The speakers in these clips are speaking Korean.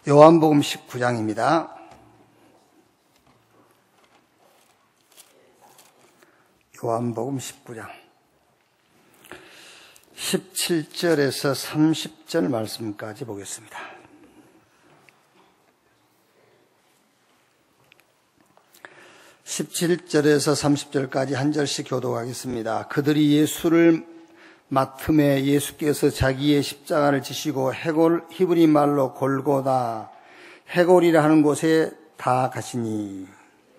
요한복음 19장입니다. 요한복음 19장 17절에서 30절 말씀까지 보겠습니다. (17절에서) (30절까지) 한 절씩 교독하겠습니다. 그들이 예수를 맡음에 예수께서 자기의 십자가를 지시고 해골, 히브리 말로 골고다, 해골이라 하는 곳에 다 가시니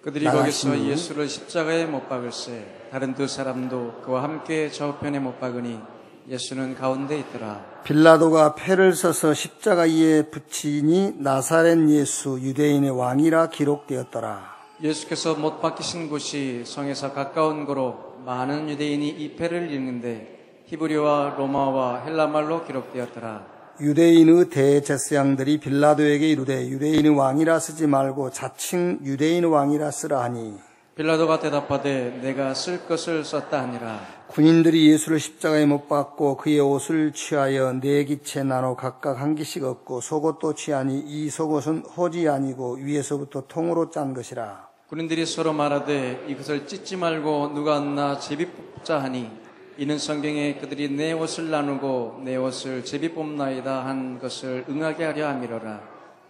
그들이 거기서 예수를 십자가에 못 박을세 다른 두 사람도 그와 함께 저편에 못 박으니 예수는 가운데 있더라. 빌라도가 패를 써서 십자가 위에 붙이니 나사렛 예수 유대인의 왕이라 기록되었더라. 예수께서 못 박히신 곳이 성에서 가까운 거로 많은 유대인이 이 패를 읽는데 히브리와 로마와 헬라말로 기록되었더라. 유대인의 대제사장들이 빌라도에게 이르되 유대인의 왕이라 쓰지 말고 자칭 유대인의 왕이라 쓰라 하니 빌라도가 대답하되 내가 쓸 것을 썼다 하니라. 군인들이 예수를 십자가에 못 박고 그의 옷을 취하여 네 기채 나눠 각각 한 기씩 얻고 속옷도 취하니 이 속옷은 호지 아니고 위에서부터 통으로 짠 것이라. 군인들이 서로 말하되 이것을 찢지 말고 누가 얻나 제비 뽑자 하니 이는 성경에 그들이 내 옷을 나누고 내 옷을 제비 뽑나이다 한 것을 응하게 하려 함이로라.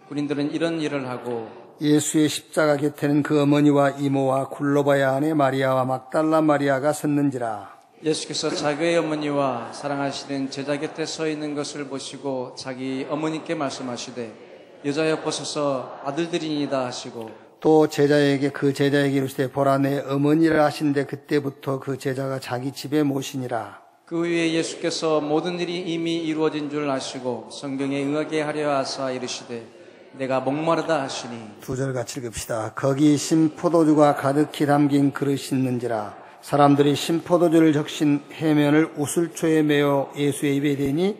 군인들은 이런 일을 하고 예수의 십자가 곁에는 그 어머니와 이모와 굴로바의 아내 마리아와 막달라 마리아가 섰는지라. 예수께서 자기의 어머니와 사랑하시는 제자 곁에 서 있는 것을 보시고 자기 어머니께 말씀하시되 여자여 보소서 아들들이니이다 하시고 또 그 제자에게 이르시되 보라 내 어머니라 하신데 그때부터 그 제자가 자기 집에 모시니라. 그 후에 예수께서 모든 일이 이미 이루어진 줄 아시고 성경에 응하게 하려 하사 이르시되 내가 목마르다 하시니. 두 절 같이 읽읍시다. 거기 신포도주가 가득히 담긴 그릇이 있는지라. 사람들이 신포도주를 적신 해면을 우슬초에 메어 예수의 입에 대니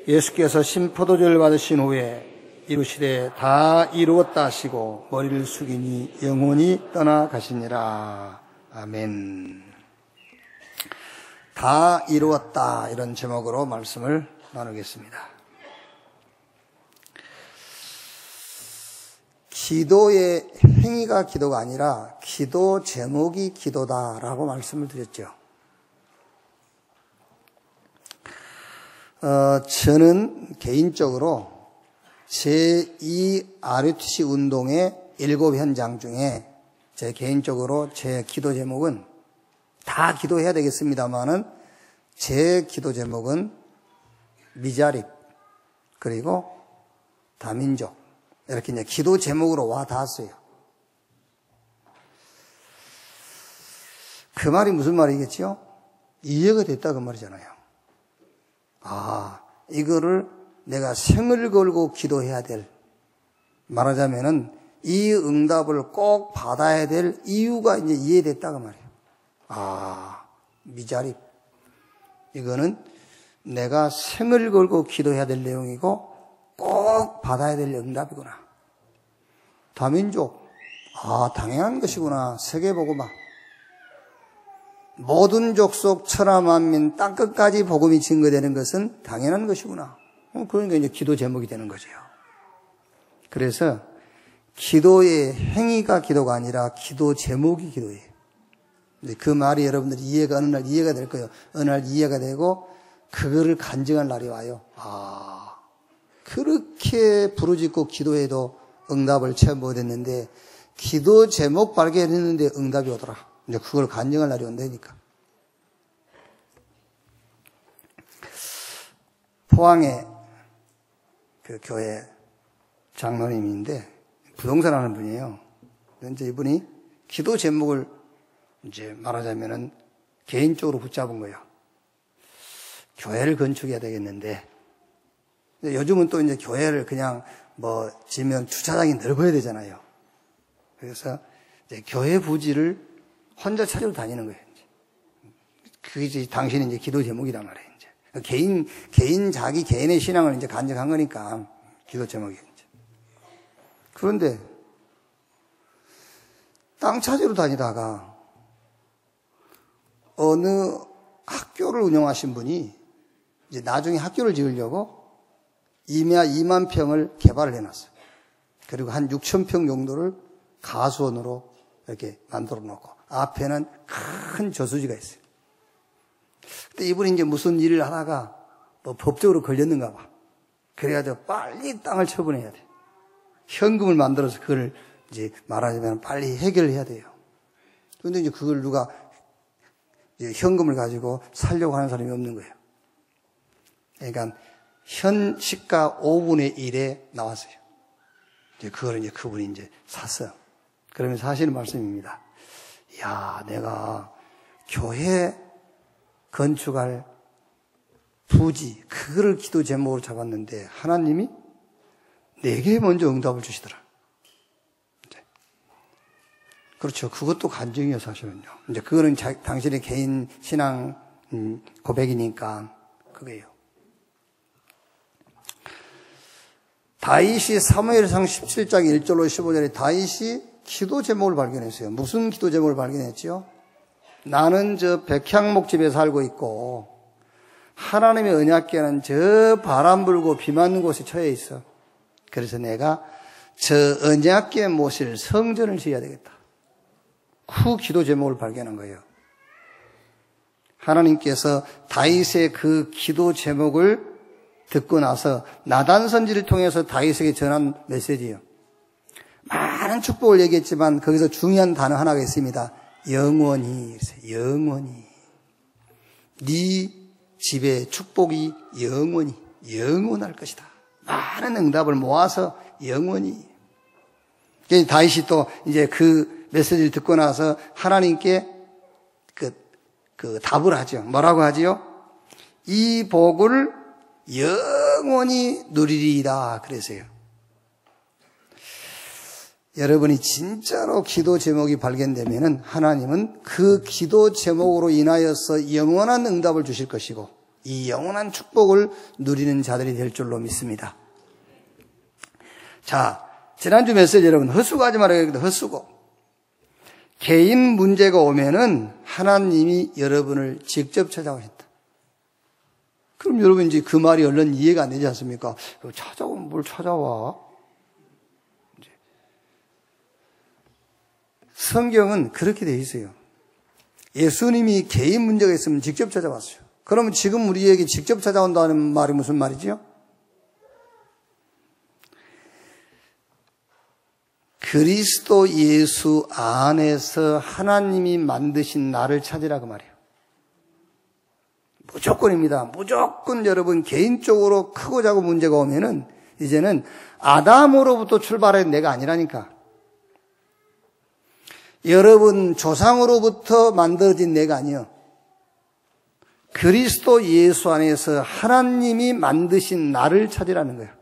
예수께서 신포도주를 받으신 후에 이르시되 다 이루었다 하시고 머리를 숙이니 영혼이 떠나가시니라. 아멘. 다 이루었다, 이런 제목으로 말씀을 나누겠습니다. 기도의 행위가 기도가 아니라 기도 제목이 기도다라고 말씀을 드렸죠. 저는 개인적으로 제2 RUTC 운동의 7현장 중에 제 기도 제목은 다 기도해야 되겠습니다만은 제 기도 제목은 미자립 그리고 다민족 이렇게 이제 기도 제목으로 와 닿았어요. 그 말이 무슨 말이겠죠? 이해가 됐다 그 말이잖아요. 이거를 내가 생을 걸고 기도해야 될, 말하자면은 이 응답을 꼭 받아야 될 이유가 이제 이해됐다 그 말이에요. 미자립. 이거는 내가 생을 걸고 기도해야 될 내용이고 꼭 받아야 될 응답이구나. 다민족. 당연한 것이구나. 세계복음화. 모든 족속 천하 만민 땅끝까지 복음이 증거되는 것은 당연한 것이구나. 그러니까 이제 기도 제목이 되는 거죠. 그래서 기도의 행위가 기도가 아니라 기도 제목이 기도예요. 그 말이 여러분들이 어느 날 이해가 될 거예요. 어느 날 이해가 되고 그거를 간증할 날이 와요. 그렇게 부르짖고 기도해도 응답을 체험 못했는데 기도 제목 발견했는데 응답이 오더라. 이제 그걸 간증할 날이 온다니까. 포항에 그 교회 장로님인데 부동산 하는 분이에요. 이제 이분이 기도 제목을 이제 말하자면은 개인적으로 붙잡은 거예요. 교회를 건축해야 되겠는데 요즘은 또 이제 교회를 그냥 지면 주차장이 넓어야 되잖아요. 그래서 이제 교회 부지를 혼자 찾으러 다니는 거예요. 그게 이제 당신이 이제 기도 제목이란 말이에요. 자기 개인의 신앙을 이제 간증한 거니까 기도 제목이에요. 그런데 땅 찾으러 다니다가 어느 학교를 운영하신 분이 이제 나중에 학교를 지으려고 임야 2만 평을 개발을 해놨어요. 그리고 한 6,000평 정도를 가수원으로 이렇게 만들어 놓고 앞에는 큰 저수지가 있어요. 근데 이분이 이제 무슨 일을 하다가 뭐 법적으로 걸렸는가 봐. 그래가지고 빨리 땅을 처분해야 돼. 현금을 만들어서 그걸 이제 말하자면 빨리 해결을 해야 돼요. 그런데 이제 그걸 누가 이제 현금을 가지고 살려고 하는 사람이 없는 거예요. 그러니까 현 시가 5분의 1에 나왔어요. 이제 그걸 이제 그분이 이제 샀어요. 그러면서 하시는 말씀입니다. 야, 내가 교회 건축할 부지, 그거를 기도 제목으로 잡았는데 하나님이 내게 먼저 응답을 주시더라. 그렇죠. 그것도 간증이에요, 사실은요. 이제 그거는 당신의 개인 신앙 고백이니까 그거예요. 다윗이 사무엘상 17장 1절로 15절에 다윗이 기도 제목을 발견했어요. 무슨 기도 제목을 발견했죠? 나는 저 백향목 집에 살고 있고 하나님의 언약궤는 저 바람 불고 비 맞는 곳에 처해 있어. 그래서 내가 저 언약궤 모실 성전을 지어야 되겠다. 그 기도 제목을 발견한 거예요. 하나님께서 다윗의 그 기도 제목을 듣고 나서 나단 선지를 통해서 다윗에게 전한 메시지예요. 많은 축복을 얘기했지만 거기서 중요한 단어 하나가 있습니다. 영원히. 영원히. 네 집에 축복이 영원할 것이다. 많은 응답을 모아서 영원히. 다윗이 또 이제 그 메시지를 듣고 나서 하나님께 그 답을 하죠. 뭐라고 하지요? 이 복을 영원히 누리리이다. 그래서요. 여러분이 진짜로 기도 제목이 발견되면은 하나님은 그 기도 제목으로 인하여서 영원한 응답을 주실 것이고 이 영원한 축복을 누리는 자들이 될 줄로 믿습니다. 자, 지난주 메시지 여러분 헛수고하지 말아야 되겠다. 헛수고. 개인 문제가 오면은 하나님이 여러분을 직접 찾아오신다. 그럼 여러분 이제 그 말이 얼른 이해가 안 되지 않습니까? 찾아오면 뭘 찾아와? 성경은 그렇게 돼 있어요. 예수님이 개인 문제가 있으면 직접 찾아왔어요. 그러면 지금 우리에게 직접 찾아온다는 말이 무슨 말이죠? 그리스도 예수 안에서 하나님이 만드신 나를 찾으라 그 말이에요. 무조건입니다. 무조건 여러분 개인적으로 크고 작은 문제가 오면은 이제는 아담으로부터 출발한 내가 아니라니까. 여러분 조상으로부터 만들어진 내가 아니요. 그리스도 예수 안에서 하나님이 만드신 나를 찾으라는 거예요.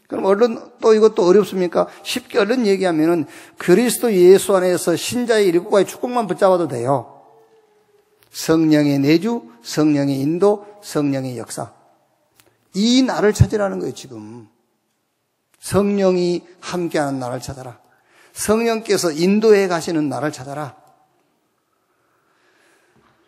그럼 얼른 또 이것도 어렵습니까? 쉽게 얼른 얘기하면은 그리스도 예수 안에서 신자의 7가지 축복만 붙잡아도 돼요. 성령의 내주, 성령의 인도, 성령의 역사. 이 나를 찾으라는 거예요, 지금. 성령이 함께하는 나를 찾아라. 성령께서 인도해 가시는 나를 찾아라.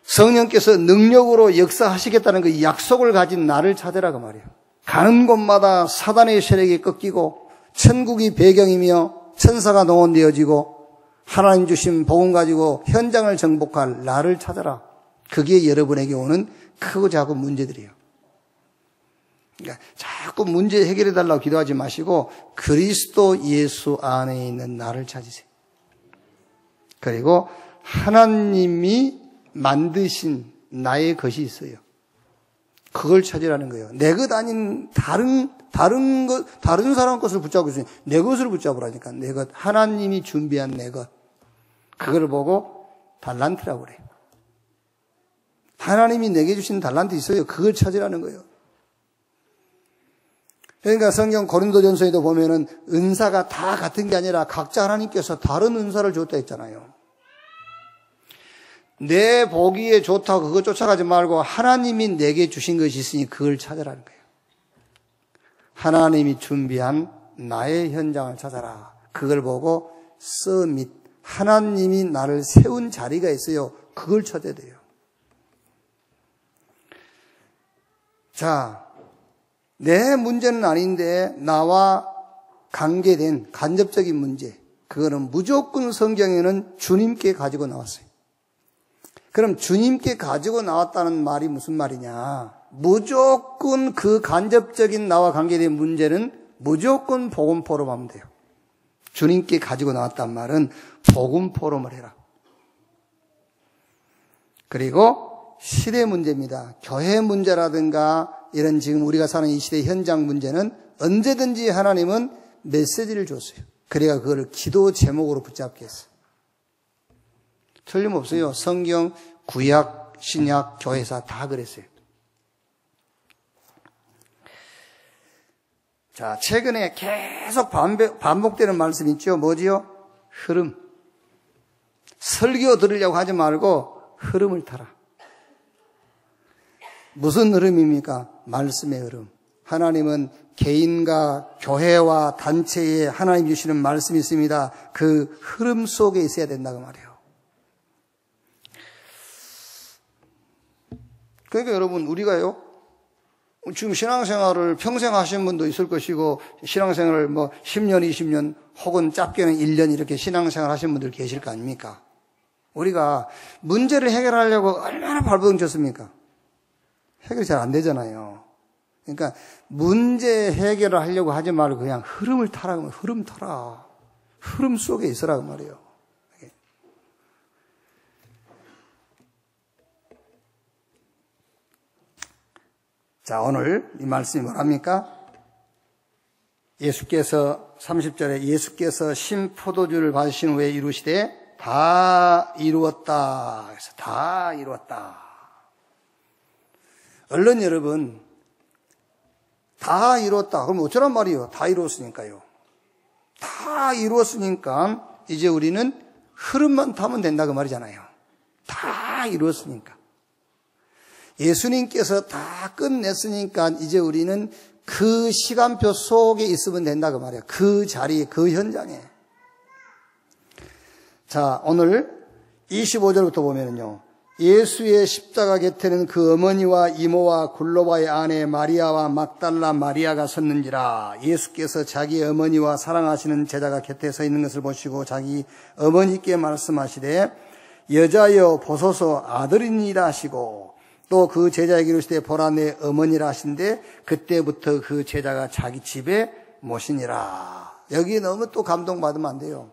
성령께서 능력으로 역사하시겠다는 그 약속을 가진 나를 찾으라 그 말이에요. 가는 곳마다 사단의 세력이 꺾이고 천국이 배경이며 천사가 동원되어지고 하나님 주신 복음 가지고 현장을 정복할 나를 찾아라. 그게 여러분에게 오는 크고 작은 문제들이에요. 그러니까 자꾸 문제 해결해 달라고 기도하지 마시고 그리스도 예수 안에 있는 나를 찾으세요. 그리고 하나님이 만드신 나의 것이 있어요. 그걸 찾으라는 거예요. 내 것 아닌 다른 사람 것을 붙잡고 있어요. 내 것을 붙잡으라니까. 내 것, 하나님이 준비한 내 것. 그걸 보고 달란트라고 그래요. 하나님이 내게 주신 달란트 있어요. 그걸 찾으라는 거예요. 그러니까 성경 고린도전서에도 보면은 은사가 다 같은 게 아니라 각자 하나님께서 다른 은사를 줬다 했잖아요. 내 보기에 좋다고 그거 쫓아가지 말고 하나님이 내게 주신 것이 있으니 그걸 찾으라는 거예요. 하나님이 준비한 나의 현장을 찾아라. 그걸 보고 서밋, 하나님이 나를 세운 자리가 있어요. 그걸 찾아야 돼요. 자, 내 문제는 아닌데 나와 관계된 간접적인 문제, 그거는 무조건 성경에는 주님께 가지고 나왔어요. 그럼 주님께 가지고 나왔다는 말이 무슨 말이냐? 무조건 그 간접적인 나와 관계된 문제는 무조건 복음 포럼하면 돼요. 주님께 가지고 나왔단 말은 복음 포럼을 해라. 그리고 시대 문제입니다. 교회 문제라든가 이런 지금 우리가 사는 이 시대 현장 문제는 언제든지 하나님은 메시지를 줬어요. 그래야 그거를 기도 제목으로 붙잡게 했어요. 틀림없어요. 성경, 구약, 신약, 교회사 다 그랬어요. 자, 최근에 계속 반복되는 말씀 있죠? 뭐지요? 흐름. 설교 들으려고 하지 말고 흐름을 타라. 무슨 흐름입니까? 말씀의 흐름. 하나님은 개인과 교회와 단체에 하나님 주시는 말씀이 있습니다. 그 흐름 속에 있어야 된다고 말이에요. 그러니까 여러분, 우리가요, 지금 신앙생활을 평생 하신 분도 있을 것이고, 신앙생활을 10년, 20년, 혹은 짧게는 1년 이렇게 신앙생활 하신 분들 계실 거 아닙니까? 우리가 문제를 해결하려고 얼마나 발버둥 쳤습니까? 해결이 잘 안 되잖아요. 그러니까 문제 해결을 하려고 하지 말고 그냥 흐름을 타라고 하면 흐름 타라. 흐름 속에 있으라고 말이에요. 자, 오늘 이 말씀이 뭐랍니까? 예수께서 30절에 예수께서 신포도주를 받으신 후에 이루시되 다 이루었다. 그래서 다 이루었다. 얼른 여러분, 다 이루었다. 그럼 어쩌란 말이에요? 다 이루었으니까요. 다 이루었으니까 이제 우리는 흐름만 타면 된다 그 말이잖아요. 다 이루었으니까. 예수님께서 다 끝냈으니까 이제 우리는 그 시간표 속에 있으면 된다 그 말이에요. 그 자리에, 그 현장에. 자, 오늘 25절부터 보면은요. 예수의 십자가 곁에는 그 어머니와 이모와 글로바의 아내 마리아와 막달라 마리아가 섰는지라. 예수께서 자기 어머니와 사랑하시는 제자가 곁에 서 있는 것을 보시고 자기 어머니께 말씀하시되 여자여 보소서 아들이니라 하시고 또 그 제자에게 이르시되 보라 내 어머니라 하신데 그때부터 그 제자가 자기 집에 모시니라. 여기 너무 또 감동받으면 안 돼요.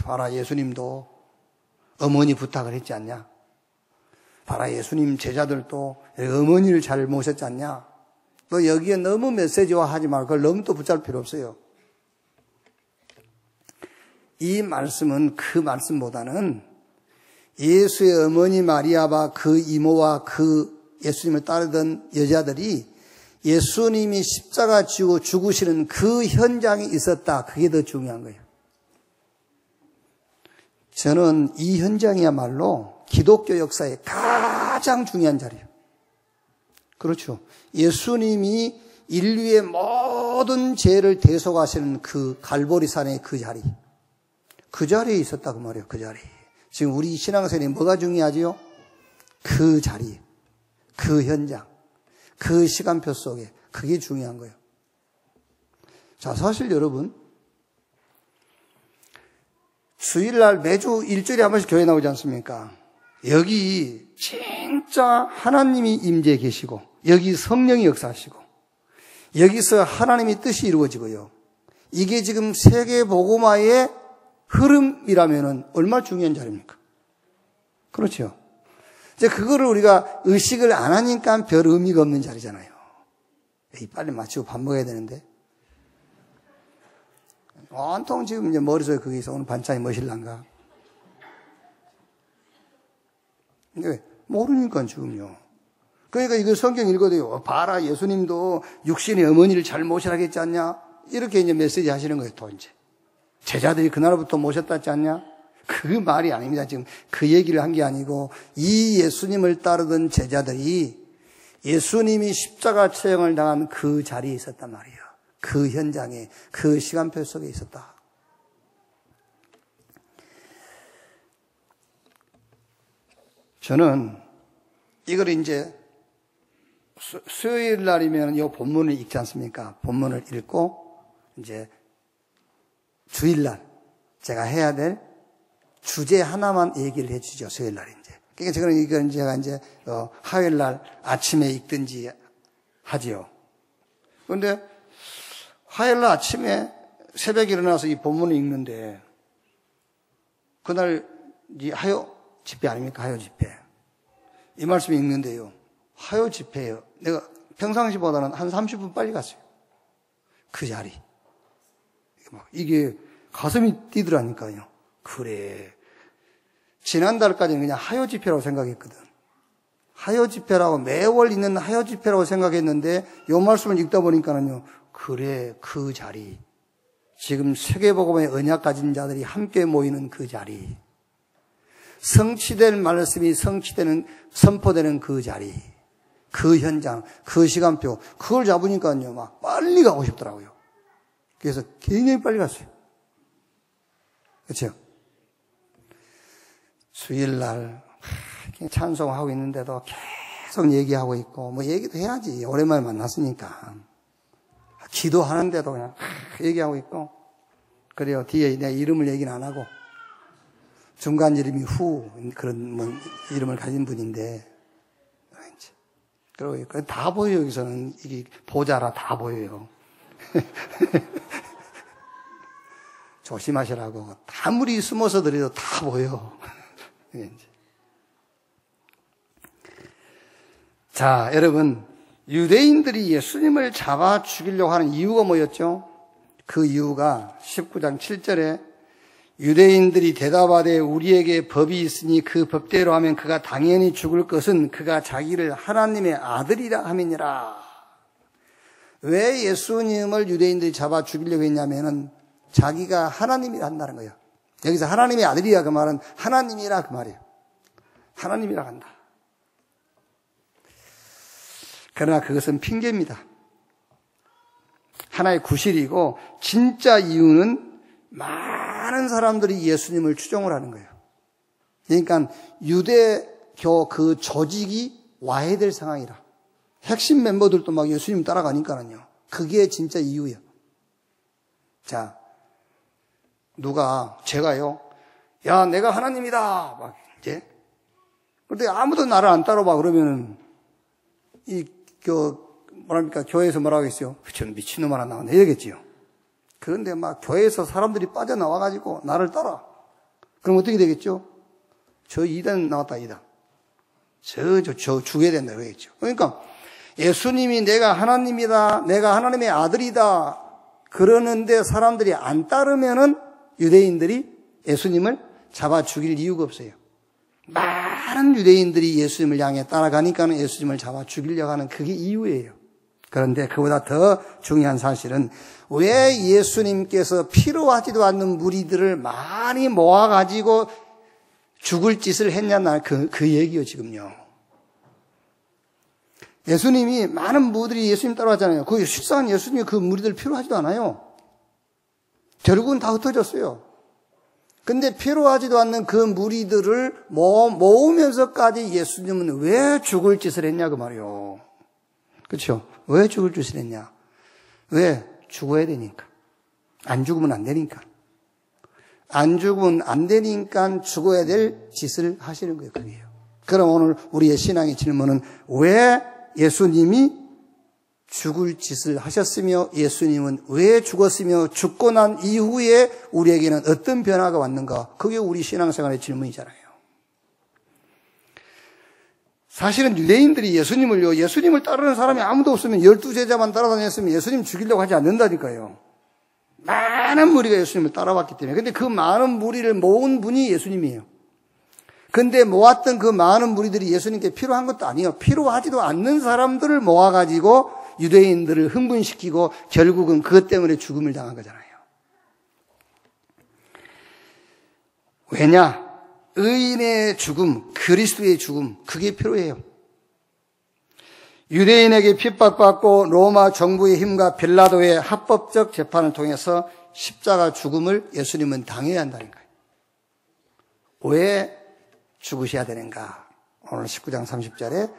봐라, 예수님도 어머니 부탁을 했지 않냐? 봐라, 예수님 제자들도 어머니를 잘 모셨지 않냐? 또 여기에 너무 메시지화 하지 말고 그걸 너무 또 붙잡을 필요 없어요. 이 말씀은 그 말씀보다는 예수의 어머니 마리아와 그 이모와 그 예수님을 따르던 여자들이 예수님이 십자가 지고 죽으시는 그 현장에 있었다. 그게 더 중요한 거예요. 저는 이 현장이야말로 기독교 역사의 가장 중요한 자리예요. 그렇죠. 예수님이 인류의 모든 죄를 대속하시는 그 갈보리산의 그 자리. 그 자리에 있었다고 말이에요. 그 자리. 지금 우리 신앙생활이 뭐가 중요하지요? 그 자리, 그 현장, 그 시간표 속에 그게 중요한 거예요. 자, 사실 여러분 수요일날 매주 일주일에 한 번씩 교회 나오지 않습니까? 여기 진짜 하나님이 임재해 계시고 여기 성령이 역사하시고 여기서 하나님의 뜻이 이루어지고요. 이게 지금 세계 복음화의 흐름이라면은 얼마나 중요한 자리입니까? 그렇죠. 이제 그거를 우리가 의식을 안 하니까 별 의미가 없는 자리잖아요. 빨리 마치고 밥 먹어야 되는데. 온통 지금 이제 머릿속에 그게 있어. 오늘 반찬이 뭐실란가? 왜? 모르니까 지금요. 그러니까 이거 성경 읽어도요. 봐라, 예수님도 육신의 어머니를 잘 모시라고 했지 않냐? 이렇게 이제 메시지 하시는 거예요, 또 이제. 제자들이 그날부터 모셨다 했지 않냐? 그 말이 아닙니다. 지금 그 얘기를 한 게 아니고 이 예수님을 따르던 제자들이 예수님이 십자가 처형을 당한 그 자리에 있었단 말이에요. 그 현장에, 그 시간표 속에 있었다. 저는 이걸 이제 수요일 날이면 이 본문을 읽지 않습니까? 본문을 읽고 이제 주일날 제가 해야 될 주제 하나만 얘기를 해주죠. 수요일날 이제. 그러니까 이건 제가 이제 화요일날 아침에 읽든지 하지요. 그런데 화요일날 아침에 새벽에 일어나서 이 본문을 읽는데 그날 이 하요 집회 아닙니까? 하요 집회. 이 말씀 읽는데요. 하요 집회예요. 내가 평상시보다는 한 30분 빨리 갔어요. 그 자리. 이게 가슴이 뛰더라니까요. 그래. 지난달까지는 그냥 하요 집회라고 생각했거든. 하요 집회라고 매월 있는 하요 집회라고 생각했는데 이 말씀을 읽다 보니까는요. 그래, 그 자리. 지금 세계복음의 언약 가진 자들이 함께 모이는 그 자리. 성취될 말씀이 선포되는 그 자리. 그 현장, 그 시간표. 그걸 잡으니까요. 막 빨리 가고 싶더라고요. 그래서 굉장히 빨리 갔어요. 그렇죠? 수요일날 찬송하고 있는데도 계속 얘기하고 있고 뭐 얘기도 해야지. 오랜만에 만났으니까. 기도하는데도 그냥 얘기하고 있고 그래요. 뒤에 내 이름을 얘기는 안 하고 중간 이름이 후 그런 뭐 이름을 가진 분인데 그리고 다 보여요. 여기서는 이게 보자라 다 보여요. 조심하시라고 아무리 숨어서 드려도 다 보여. 자, 여러분 유대인들이 예수님을 잡아 죽이려고 하는 이유가 뭐였죠? 그 이유가 19장 7절에 유대인들이 대답하되 우리에게 법이 있으니 그 법대로 하면 그가 당연히 죽을 것은 그가 자기를 하나님의 아들이라 함이니라. 왜 예수님을 유대인들이 잡아 죽이려고 했냐면은 자기가 하나님이라 한다는 거예요. 여기서 하나님의 아들이야 그 말은 하나님이라 그 말이에요. 하나님이라 한다. 그러나 그것은 핑계입니다. 하나의 구실이고 진짜 이유는 많은 사람들이 예수님을 추종을 하는 거예요. 그러니까 유대교 그 조직이 와해될 상황이라. 핵심 멤버들도 막 예수님 따라가니까는요. 그게 진짜 이유예요. 자, 제가요, 야, 내가 하나님이다. 막, 이제. 근데 아무도 나를 안 따라봐. 그러면은, 교회에서 뭐라고 했어요? 전 미친놈 하나 나왔네. 이러겠지요. 그런데 막 교회에서 사람들이 빠져나와가지고 나를 따라. 그럼 어떻게 되겠죠? 저 이단 나왔다, 이단. 저 죽여야 된다. 그러겠죠. 그러니까 예수님이 내가 하나님이다. 내가 하나님의 아들이다. 그러는데 사람들이 안 따르면은 유대인들이 예수님을 잡아 죽일 이유가 없어요. 많은 유대인들이 예수님을 향해 따라가니까는 예수님을 잡아 죽이려고 하는 그게 이유예요. 그런데 그보다 더 중요한 사실은 왜 예수님께서 필요하지도 않는 무리들을 많이 모아가지고 죽을 짓을 했냐, 그 얘기요, 지금요. 예수님이 많은 무리들이 예수님 따라왔잖아요. 그 실상은 예수님이 그 무리들 필요하지도 않아요. 결국은 다 흩어졌어요. 근데 필요하지도 않는 그 무리들을 모으면서까지 예수님은 왜 죽을 짓을 했냐, 그 말이요. 그렇죠? 왜 죽을 짓을 했냐? 왜? 죽어야 되니까. 안 죽으면 안 되니까. 안 죽으면 안 되니까 죽어야 될 짓을 하시는 거예요, 그게요. 그럼 오늘 우리의 신앙의 질문은 왜 예수님이 죽을 짓을 하셨으며 예수님은 왜 죽었으며 죽고 난 이후에 우리에게는 어떤 변화가 왔는가? 그게 우리 신앙생활의 질문이잖아요. 사실은 유대인들이 예수님을 따르는 사람이 아무도 없으면 12제자만 따라다녔으면 예수님 죽이려고 하지 않는다니까요. 많은 무리가 예수님을 따라왔기 때문에. 근데 그 많은 무리를 모은 분이 예수님이에요. 근데 모았던 그 많은 무리들이 예수님께 필요한 것도 아니에요. 필요하지도 않는 사람들을 모아가지고 유대인들을 흥분시키고 결국은 그것 때문에 죽음을 당한 거잖아요. 왜냐? 의인의 죽음, 그리스도의 죽음, 그게 필요해요. 유대인에게 핍박받고 로마 정부의 힘과 빌라도의 합법적 재판을 통해서 십자가 죽음을 예수님은 당해야 한다는 거예요. 왜 죽으셔야 되는가? 오늘 19장 30절에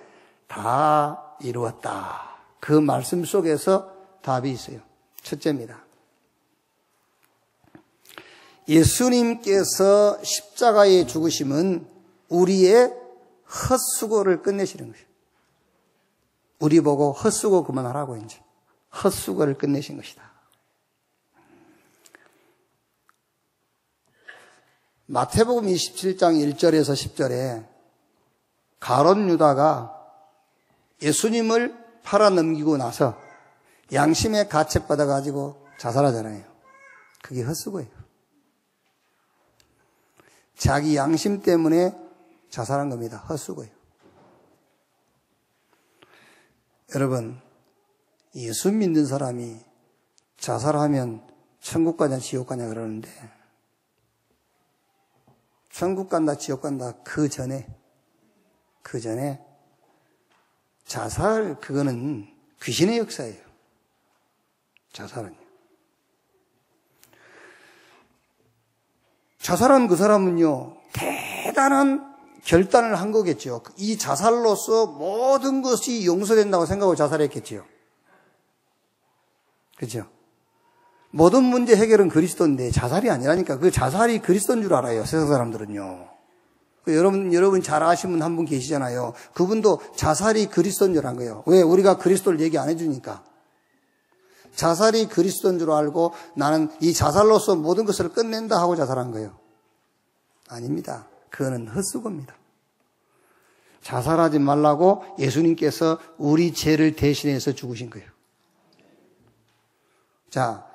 다 이루었다. 그 말씀 속에서 답이 있어요. 첫째입니다. 예수님께서 십자가에 죽으심은 우리의 헛수고를 끝내시는 것이에요. 우리 보고 헛수고 그만하라고 이제 헛수고를 끝내신 것이다. 마태복음 27장 1절에서 10절에 가룟 유다가 예수님을 팔아넘기고 나서 양심의 가책받아 가지고 자살하잖아요. 그게 헛수고예요. 자기 양심 때문에 자살한 겁니다. 헛수고예요. 여러분, 예수 믿는 사람이 자살하면 천국 가냐 지옥 가냐 그러는데 천국 간다 지옥 간다 그 전에 자살 그거는 귀신의 역사예요. 자살은요. 자살한 그 사람은요 대단한 결단을 한 거겠죠. 이 자살로서 모든 것이 용서된다고 생각하고 자살했겠지요. 그렇죠? 모든 문제 해결은 그리스도인데 자살이 아니라니까. 그 자살이 그리스도인 줄 알아요. 세상 사람들은요. 여러분 잘 아시는 분 한 분 계시잖아요. 그분도 자살이 그리스도인 줄 안 거예요. 왜? 우리가 그리스도를 얘기 안 해주니까. 자살이 그리스도인 줄 알고 나는 이 자살로서 모든 것을 끝낸다 하고 자살한 거예요. 아닙니다. 그거는 헛수고입니다. 자살하지 말라고 예수님께서 우리 죄를 대신해서 죽으신 거예요. 자,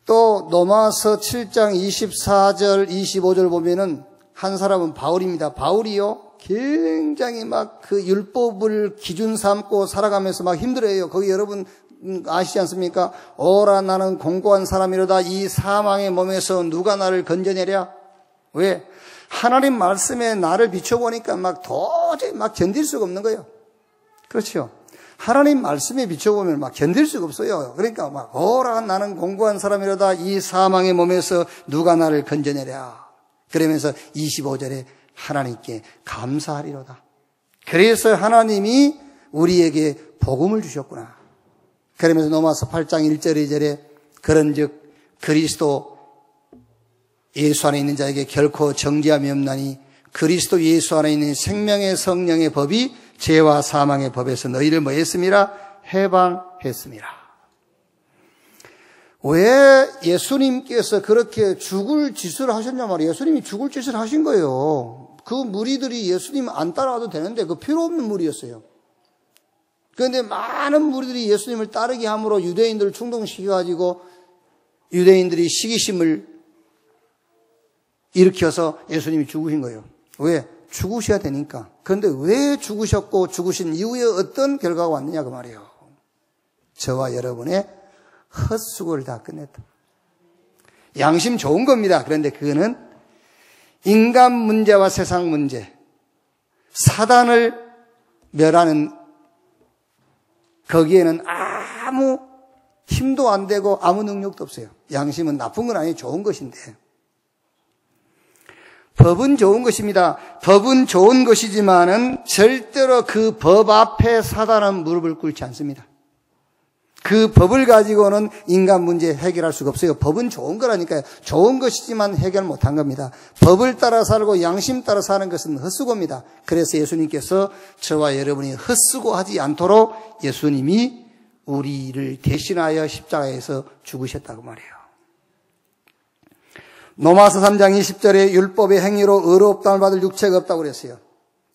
또 로마서 7장 24절 25절 보면은 한 사람은 바울입니다. 바울이요 굉장히 막 그 율법을 기준 삼고 살아가면서 막 힘들어해요. 거기 여러분 아시지 않습니까? 오라 나는 공고한 사람이로다. 이 사망의 몸에서 누가 나를 건져내랴? 왜? 하나님 말씀에 나를 비춰보니까 막 도저히 막 견딜 수가 없는 거예요. 그렇죠? 하나님 말씀에 비춰보면 막 견딜 수가 없어요. 그러니까 막 오라 나는 공고한 사람이로다. 이 사망의 몸에서 누가 나를 건져내랴. 그러면서 25절에 하나님께 감사하리로다. 그래서 하나님이 우리에게 복음을 주셨구나. 그러면서 로마서 8장 1절 2절에 그런즉 그리스도 예수 안에 있는 자에게 결코 정죄함이 없나니 그리스도 예수 안에 있는 생명의 성령의 법이 죄와 사망의 법에서 너희를 뭐 했음이라? 해방했음이라. 왜 예수님께서 그렇게 죽을 짓을 하셨냐 말이에요. 예수님이 죽을 짓을 하신 거예요. 그 무리들이 예수님 안 따라와도 되는데 그 필요 없는 무리였어요. 그런데 많은 무리들이 예수님을 따르게 함으로 유대인들을 충동시켜가지고 유대인들이 시기심을 일으켜서 예수님이 죽으신 거예요. 왜? 죽으셔야 되니까. 그런데 왜 죽으셨고 죽으신 이후에 어떤 결과가 왔느냐 그 말이에요. 저와 여러분의 헛수고를 다 끝냈다. 양심 좋은 겁니다. 그런데 그거는 인간 문제와 세상 문제, 사단을 멸하는 거기에는 아무 힘도 안 되고 아무 능력도 없어요. 양심은 나쁜 건 아니에요. 좋은 것인데. 법은 좋은 것입니다. 법은 좋은 것이지만은 절대로 그 법 앞에 사단은 무릎을 꿇지 않습니다. 그 법을 가지고는 인간 문제 해결할 수가 없어요. 법은 좋은 거라니까요. 좋은 것이지만 해결 못한 겁니다. 법을 따라 살고 양심 따라 사는 것은 헛수고입니다. 그래서 예수님께서 저와 여러분이 헛수고하지 않도록 예수님이 우리를 대신하여 십자가에서 죽으셨다고 말해요. 로마서 3장 20절에 율법의 행위로 의롭다함을 받을 육체가 없다고 그랬어요.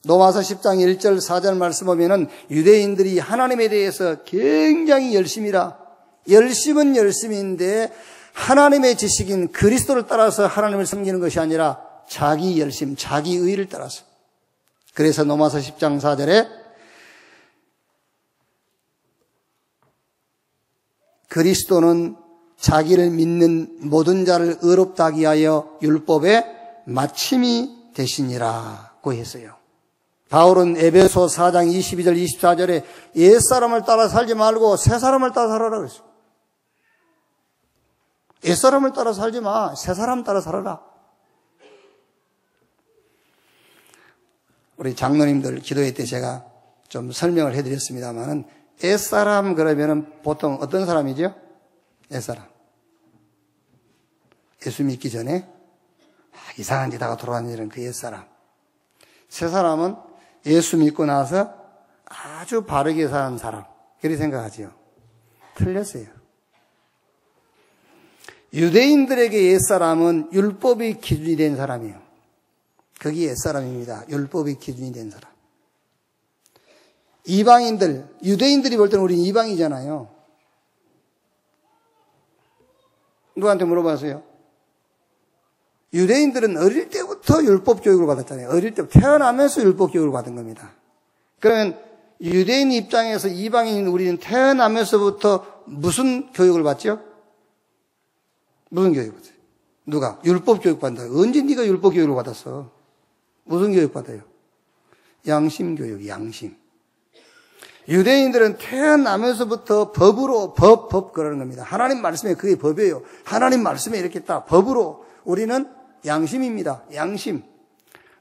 로마서 10장 1절 4절 말씀 보면은 유대인들이 하나님에 대해서 굉장히 열심은 열심인데 하나님의 지식인 그리스도를 따라서 하나님을 섬기는 것이 아니라 자기 열심, 자기 의를 따라서. 그래서 로마서 10장 4절에 그리스도는 자기를 믿는 모든 자를 의롭다 하기 위하여 율법의 마침이 되시니라고 했어요. 바울은 에베소 4장 22절 24절에 옛사람을 따라 살지 말고 새사람을 따라 살아라 그랬어요. 옛사람을 따라 살지 마. 새사람 따라 살아라. 우리 장로님들 기도회 때 제가 좀 설명을 해드렸습니다만은 옛사람 그러면은 보통 어떤 사람이죠? 옛사람. 예수 믿기 전에 이상한 짓 하고 돌아다니는 그 옛사람. 새 사람은 예수 믿고 나서 아주 바르게 사는 사람. 그렇게 생각하지요. 틀렸어요. 유대인들에게 옛사람은 율법이 기준이 된 사람이에요. 그게 옛사람입니다. 율법이 기준이 된 사람. 이방인들, 유대인들이 볼 때는 우리 이방이잖아요. 누구한테 물어봤어요? 유대인들은 어릴 때부터 율법 교육을 받았잖아요. 어릴 때부터 태어나면서 율법 교육을 받은 겁니다. 그러면 유대인 입장에서 이방인 우리는 태어나면서부터 무슨 교육을 받죠? 무슨 교육 받아요? 누가? 율법 교육 받는다. 언제 네가 율법 교육을 받았어? 무슨 교육 받아요? 양심 교육, 양심. 유대인들은 태어나면서부터 법으로 법 그러는 겁니다. 하나님 말씀에 그게 법이에요. 하나님 말씀에 이렇게 딱 법으로. 우리는 양심입니다. 양심.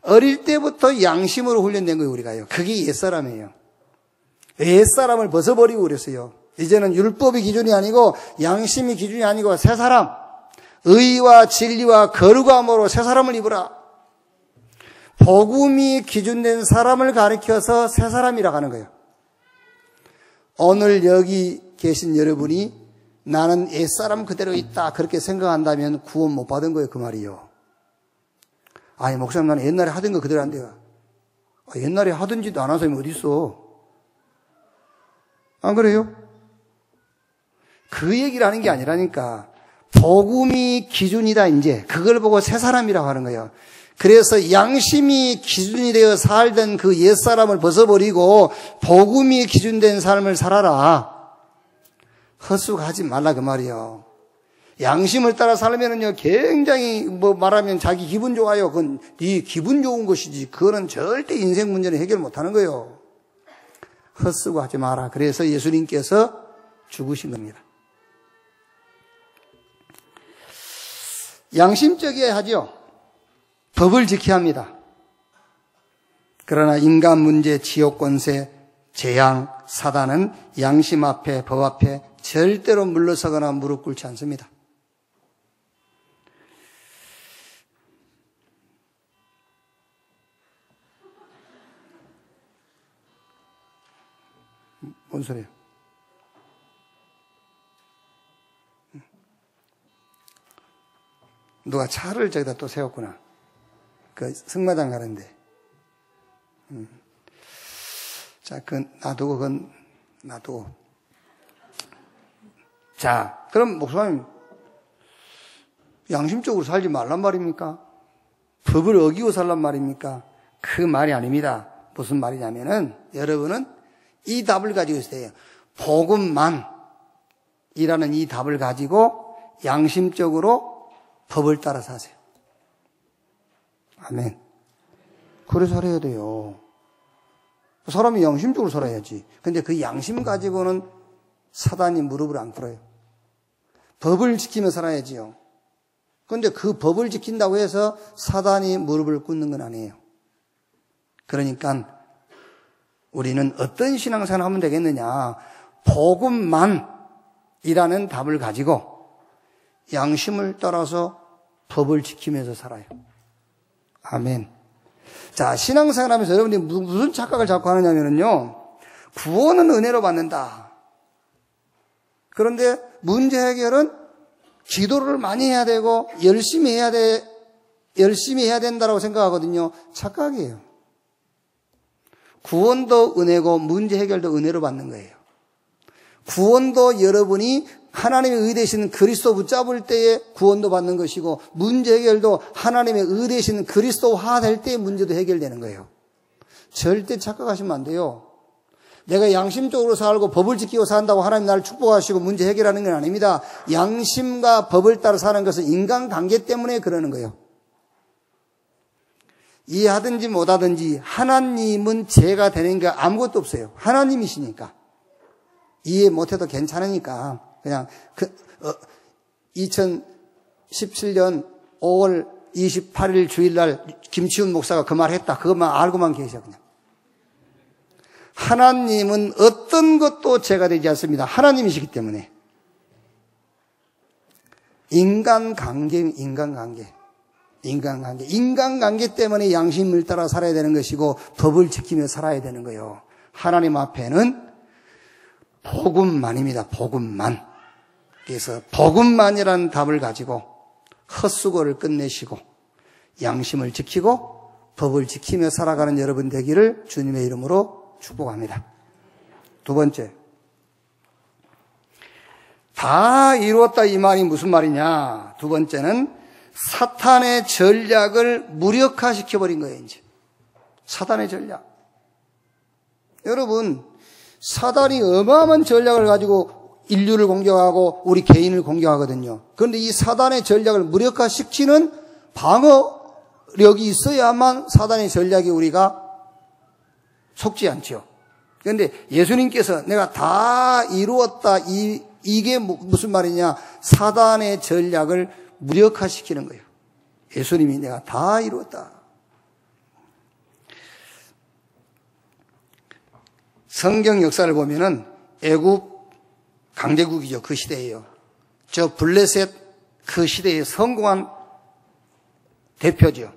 어릴 때부터 양심으로 훈련된 거예요, 우리가요. 그게 옛사람이에요. 옛사람을 벗어버리고 그랬어요. 이제는 율법이 기준이 아니고 양심이 기준이 아니고 새 사람. 의와 진리와 거룩함으로 새 사람을 입으라. 복음이 기준된 사람을 가리켜서 새 사람이라고 하는 거예요. 오늘 여기 계신 여러분이 나는 옛사람 그대로 있다 그렇게 생각한다면 구원 못 받은 거예요, 그 말이요. 아니 목사님 나는 옛날에 하던 거 그대로 안 돼요. 옛날에 하던 짓도 안 한 사람이 어디 있어? 안 그래요? 그 얘기를 하는 게 아니라니까. 복음이 기준이다 이제. 그걸 보고 새 사람이라고 하는 거예요. 그래서 양심이 기준이 되어 살던 그 옛사람을 벗어버리고 복음이 기준된 삶을 살아라. 헛수고하지 말라 그 말이에요. 양심을 따라 살면은요 굉장히 말하면 자기 기분 좋아요. 그건 네 기분 좋은 것이지 그거는 절대 인생 문제는 해결 못하는 거예요. 헛수고하지 마라. 그래서 예수님께서 죽으신 겁니다. 양심적이어야 하죠. 법을 지켜야 합니다. 그러나 인간 문제, 지옥 권세, 재앙, 사단은 양심 앞에, 법 앞에 절대로 물러서거나 무릎 꿇지 않습니다. 뭔 소리예요? 누가 차를 저기다 또 세웠구나. 그 승마장 가는데. 자, 놔두고, 놔두고. 자, 그럼 목사님, 양심적으로 살지 말란 말입니까? 법을 어기고 살란 말입니까? 그 말이 아닙니다. 무슨 말이냐면은, 여러분은 이 답을 가지고 있어요. 복음만 이라는 이 답을 가지고 양심적으로 법을 따라 사세요. 아멘. 그래 살아야 돼요. 사람이 양심적으로 살아야지. 근데 그 양심 가지고는 사단이 무릎을 안 꿇어요. 법을 지키며 살아야지요. 근데 그 법을 지킨다고 해서 사단이 무릎을 꿇는 건 아니에요. 그러니까 우리는 어떤 신앙생활을 하면 되겠느냐. 복음만 이라는 답을 가지고 양심을 따라서 법을 지키면서 살아요. 아멘. 자, 신앙생활 하면서 여러분이 무슨 착각을 자꾸 하느냐면요. 구원은 은혜로 받는다. 그런데 문제 해결은 기도를 많이 해야 되고 열심히 해야 된다라고 생각하거든요. 착각이에요. 구원도 은혜고 문제 해결도 은혜로 받는 거예요. 구원도 여러분이 하나님의 의 되시는 그리스도 붙잡을 때에 구원도 받는 것이고 문제 해결도 하나님의 의 되시는 그리스도화 될 때에 문제도 해결되는 거예요. 절대 착각하시면 안 돼요. 내가 양심적으로 살고 법을 지키고 산다고 하나님 나를 축복하시고 문제 해결하는 건 아닙니다. 양심과 법을 따라 사는 것은 인간관계 때문에 그러는 거예요. 이해하든지 못하든지 하나님은 죄가 되는 게 아무것도 없어요. 하나님이시니까. 이해 못해도 괜찮으니까 그냥 2017년 5월 28일 주일날 김치훈 목사가 그 말 했다. 그것만 알고만 계셔 그냥. 하나님은 어떤 것도 죄가 되지 않습니다. 하나님이시기 때문에. 인간관계. 인간관계 때문에 양심을 따라 살아야 되는 것이고 법을 지키며 살아야 되는 거예요. 하나님 앞에는 복음만입니다. 복음만. 그래서 복음만이라는 답을 가지고 헛수고를 끝내시고 양심을 지키고 법을 지키며 살아가는 여러분 되기를 주님의 이름으로 축복합니다. 두 번째, 다 이루었다 이 말이 무슨 말이냐? 두 번째는 사탄의 전략을 무력화시켜버린 거예요. 이제 사탄의 전략. 여러분, 사단이 어마어마한 전략을 가지고 인류를 공격하고 우리 개인을 공격하거든요. 그런데 이 사단의 전략을 무력화시키는 방어력이 있어야만 사단의 전략이 우리가 속지 않죠. 그런데 예수님께서 내가 다 이루었다 이게 무슨 말이냐? 사단의 전략을 무력화시키는 거예요. 예수님이 내가 다 이루었다. 성경 역사를 보면은 애굽 강대국이죠. 그 시대예요. 저 블레셋 그 시대에 성공한 대표죠.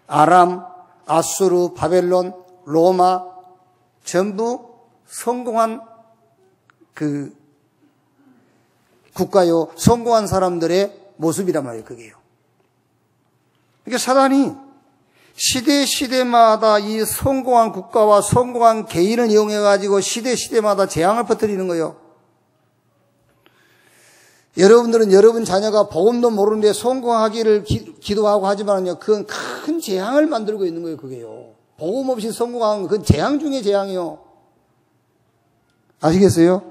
아람, 아수르, 바벨론, 로마 전부 성공한 그 국가요. 성공한 사람들의 모습이란 말이에요. 그게요. 그러니까 사단이 시대마다 이 성공한 국가와 성공한 개인을 이용해가지고 시대마다 재앙을 퍼뜨리는 거예요. 여러분들은 여러분 자녀가 복음도 모르는데 성공하기를 기도하고 하지만요, 그건 큰 재앙을 만들고 있는 거예요, 그게요. 복음 없이 성공하는 건 그건 재앙 중에 재앙이요. 아시겠어요?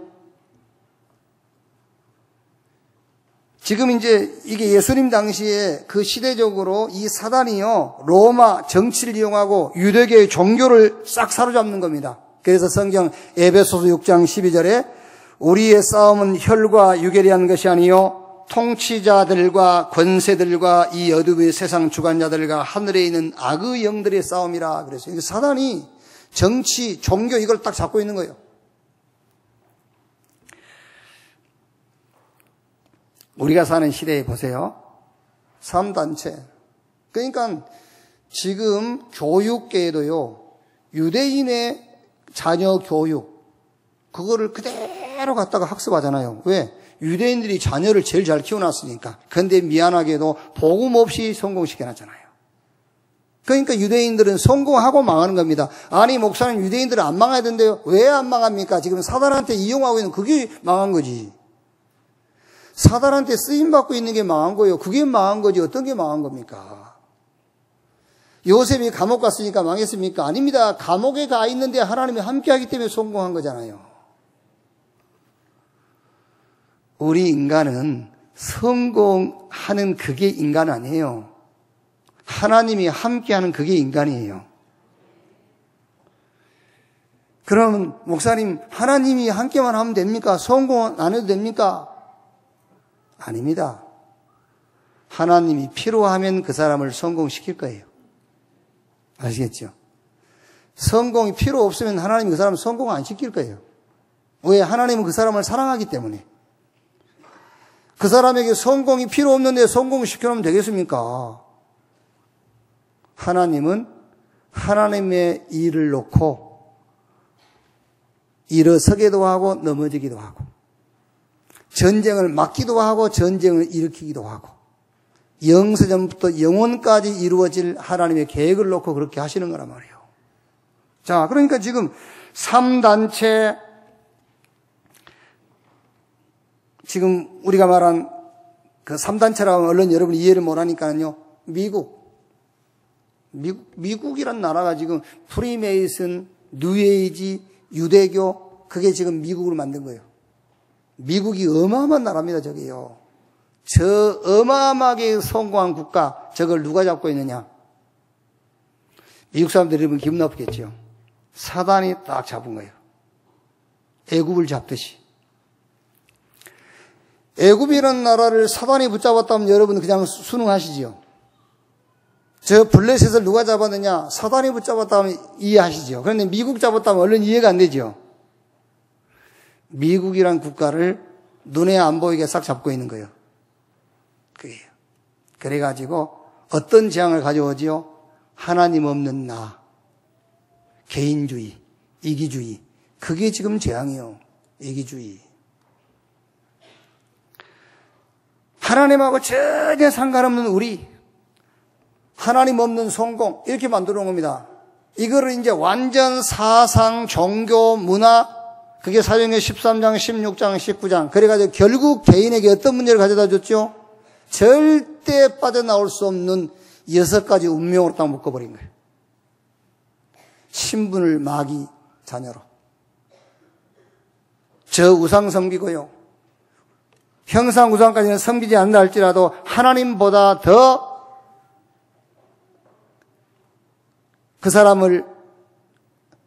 지금 이제 이게 예수님 당시에 그 시대적으로 이 사단이요, 로마 정치를 이용하고 유대교의 종교를 싹 사로잡는 겁니다. 그래서 성경 에베소서 6장 12절에 우리의 싸움은 혈과 육에 대한 것이 아니요 통치자들과 권세들과 이 어둠의 세상 주관자들과 하늘에 있는 악의 영들의 싸움이라 그랬어요. 사단이 정치, 종교 이걸 딱 잡고 있는 거예요. 우리가 사는 시대에 보세요. 3단체. 그러니까 지금 교육계에도요, 유대인의 자녀 교육, 그거를 그대로 갖다가 학습하잖아요. 왜? 유대인들이 자녀를 제일 잘 키워놨으니까. 그런데 미안하게도 복음 없이 성공시켜놨잖아요. 그러니까 유대인들은 성공하고 망하는 겁니다. 아니, 목사님 유대인들은 안 망해야 된대요. 왜 안 망합니까? 지금 사단한테 이용하고 있는 그게 망한 거지. 사단한테 쓰임받고 있는 게 망한 거예요. 그게 망한 거지. 어떤 게 망한 겁니까? 요셉이 감옥 갔으니까 망했습니까? 아닙니다. 감옥에 가 있는데 하나님이 함께하기 때문에 성공한 거잖아요. 우리 인간은 성공하는 그게 인간 아니에요. 하나님이 함께하는 그게 인간이에요. 그럼 목사님, 하나님이 함께만 하면 됩니까? 성공 안 해도 됩니까? 아닙니다. 하나님이 필요하면 그 사람을 성공시킬 거예요. 아시겠죠? 성공이 필요 없으면 하나님이 그 사람을 성공 안 시킬 거예요. 왜? 하나님은 그 사람을 사랑하기 때문에. 그 사람에게 성공이 필요 없는데 성공을 시켜놓으면 되겠습니까? 하나님은 하나님의 일을 놓고 일어서기도 하고 넘어지기도 하고 전쟁을 막기도 하고 전쟁을 일으키기도 하고 영세전부터 영원까지 이루어질 하나님의 계획을 놓고 그렇게 하시는 거란 말이에요. 자, 그러니까 지금 3단체, 지금 우리가 말한 그 3단체라고 하면 얼른 여러분이 이해를 못하니까요. 미국이란 나라가 지금 프리메이슨, 뉴에이지, 유대교, 그게 지금 미국을 만든 거예요. 미국이 어마어마한 나라입니다, 저기요. 저 어마어마하게 성공한 국가, 저걸 누가 잡고 있느냐? 미국 사람들이 여러분 기분 나쁘겠죠. 사단이 딱 잡은 거예요. 애굽을 잡듯이. 애굽이라는 나라를 사단이 붙잡았다면 여러분 그냥 순응하시지요. 저 블레셋을 누가 잡았느냐? 사단이 붙잡았다면 이해하시죠. 그런데 미국 잡았다면 얼른 이해가 안 되죠. 미국이란 국가를 눈에 안 보이게 싹 잡고 있는 거예요. 그게요. 그래가지고 어떤 재앙을 가져오지요? 하나님 없는 나, 개인주의, 이기주의. 그게 지금 재앙이요. 이기주의. 하나님하고 전혀 상관없는 우리, 하나님 없는 성공, 이렇게 만들어 놓은 겁니다. 이거를 이제 완전 사상, 종교, 문화, 그게 사도행전 13장, 16장, 19장. 그래가지고 결국 개인에게 어떤 문제를 가져다 줬죠? 절대 빠져나올 수 없는 6가지 운명으로 딱 묶어버린 거예요. 신분을 마귀 자녀로. 저 우상 섬기고요. 형상 우상까지는 섬기지 않는다 할지라도 하나님보다 더 그 사람을